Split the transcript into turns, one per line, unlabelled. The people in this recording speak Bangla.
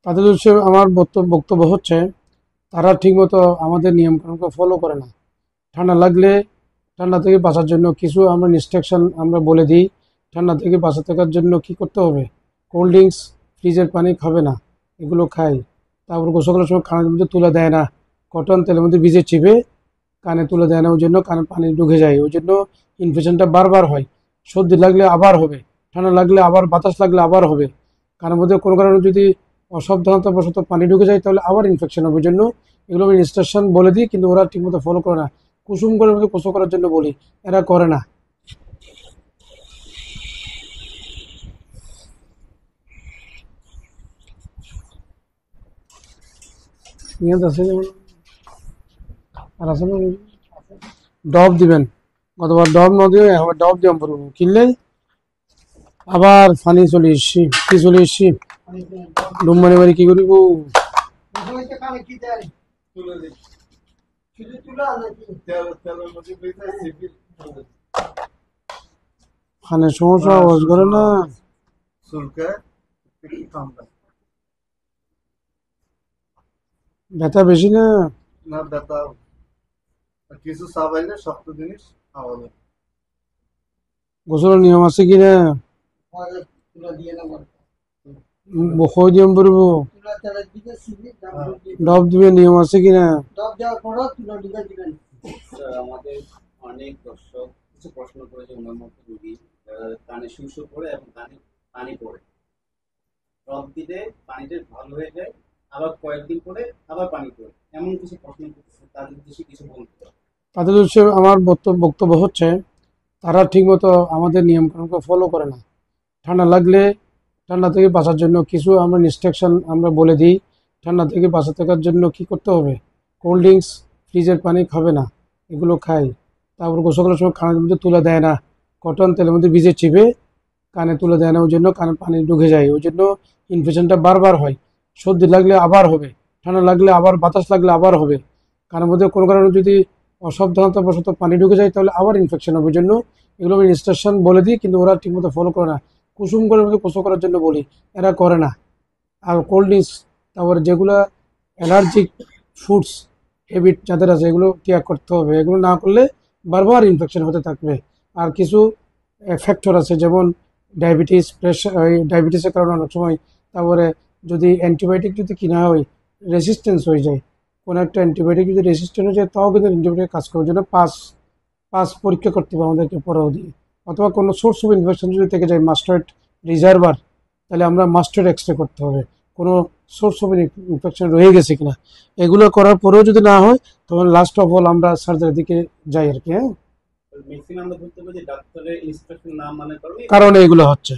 তাদের উদ্দেশ্যে আমার বক্তব্য হচ্ছে তারা ঠিকমতো আমাদের নিয়মকানুনকে ফলো করে না। ঠান্ডা লাগলে ঠান্ডা থেকে বাঁচার জন্য কিছু আমরা ইনস্ট্রাকশন আমরা বলে দিই। ঠান্ডা থেকে বাঁচা থাকার জন্য কি করতে হবে, কোল্ড ড্রিঙ্কস, ফ্রিজের পানি খাবে না, এগুলো খাই। তারপর গোসল করার সময় কানের মধ্যে তুলে দেয় না, কটন তেলের মধ্যে ভিজে চিপে কানে তুলে দেয় না, ওই জন্য কানে পানি ঢুকে যায়, ওই জন্য ইনফেকশনটা বারবার হয়। সর্দি লাগলে আবার হবে, ঠান্ডা লাগলে আবার, বাতাস লাগলে আবার হবে। কানের মধ্যে কোনো কারণে যদি অসাবধানতাবশত পানি ঢুকে যায় তাহলে আবার ইনফেকশন হবে। ওই জন্য এগুলো আমি ইনস্ট্রাকশন বলে দিই, কিন্তু ওরা ঠিকমতো ফলো করে না। কুসুম করে মধ্যে গোসল করার জন্য বলি, এরা করে না। নিয়ত আছে যেমন, আর আছে না, ডব দিবেন। গতবার ডব ন দিয়ে আবার ডব দিয়ে পড়বো কিনলে আবার ফানি চলে এসছি, কি চলে এসছি ডুম্বানি বাড়ি কি করিব। ফানের সমস্যা আওয়াজ করে না, ব্যথা বেশি না।
না ব্যথা কিছু চাবাইলে শক্ত জিনিস খাওয়াবে।
গোসলের নিয়ম আছে কিনা, বকই দিয়ে পড়বো, ডব দিবে, নিয়ম আছে কিনা।
আমাদের অনেক দর্শক কিছু প্রশ্ন করেছে, ওনার মধ্যে রোগী কানে শুষো পড়ে এবং কানে পানি পড়ে, ড্রপ দিলে পানিটা ভালো হয়ে যায়, আবার কয়েকদিন পরে আবার পানি পড়ে, এমন কিছু প্রশ্ন করতেছে, তাদের উদ্দেশ্যে কিছু বলতে হবে।
তাদের উদ্দেশ্যে আমার বক্তব্য হচ্ছে তারা ঠিকমতো আমাদের নিয়মকানুনকে ফলো করে না। ঠান্ডা লাগলে ঠান্ডা থেকে বাঁচার জন্য কিছু আমরা ইনস্ট্রাকশন আমরা বলে দিই। ঠান্ডা থেকে বাঁচা থাকার জন্য কি করতে হবে, কোল্ড ড্রিঙ্কস, ফ্রিজের পানি খাবে না, এগুলো খাই। তারপর গোসল করার সময় কানের মধ্যে তুলে দেয় না, কটন তেলের মধ্যে ভিজে চিপে কানে তুলে দেয় না, ওই জন্য কানে পানি ঢুকে যায়, ওই জন্য ইনফেকশনটা বারবার হয়। সর্দি লাগলে আবার হবে, ঠান্ডা লাগলে আবার, বাতাস লাগলে আবার হবে। কানের মধ্যে কোনো কারণে যদি অসাবধানতাবশত পানি ঢুকে যায় তাহলে আবার ইনফেকশন হবে। ওই জন্য এগুলো আমি ইনস্ট্রাকশন বলে দিই, কিন্তু ওরা ঠিকমতো ফলো করে না। কুসুম করে মধ্যে গোসল করার জন্য বলি, এরা করে না। আর কোল্ড ড্রিঙ্কস, তারপরে যেগুলো অ্যালার্জিক ফুডস হ্যাবিট যাদের আছে এগুলো ত্যাগ করতে হবে। এগুলো না করলে বারবার ইনফেকশন হতে থাকবে। আর কিছু ফ্যাক্টর আছে যেমন ডায়াবেটিস, প্রেশার, ওই ডায়াবেটিসের কারণে অনেক সময়, তারপরে যদি অ্যান্টিবায়োটিক যদি কিনা হয় রেসিস্টেন্স হয়ে যায়, কোনো একটা অ্যান্টিবায়োটিক যদি রেসিস্টেন্ট হয়ে যায় তাও কিন্তু অ্যান্টিবায়োটিক কাজ করার জন্য পাস পাস পরীক্ষা করতে হবে আমাদেরকে পরেও দিয়ে। অথবা কোনো সোর্স অফ ইনফেকশন যদি থেকে যায়, মাস্টার্ড রিজার্ভার, তাহলে আমরা মাস্টার্ড এক্সরে করতে হবে কোনো সোর্স অফ ইনফেকশন রয়ে গেছে কিনা। এগুলো করার পরেও যদি না হয় তখন লাস্ট অফ অল আমরা সার্জারির দিকে যাই আর কি। হ্যাঁ,
ম্যাক্সিমাম আমরা ধরতে পারি যে ডাক্তারের ইনস্ট্রাকশন না মানে
কারণে এগুলো হচ্ছে।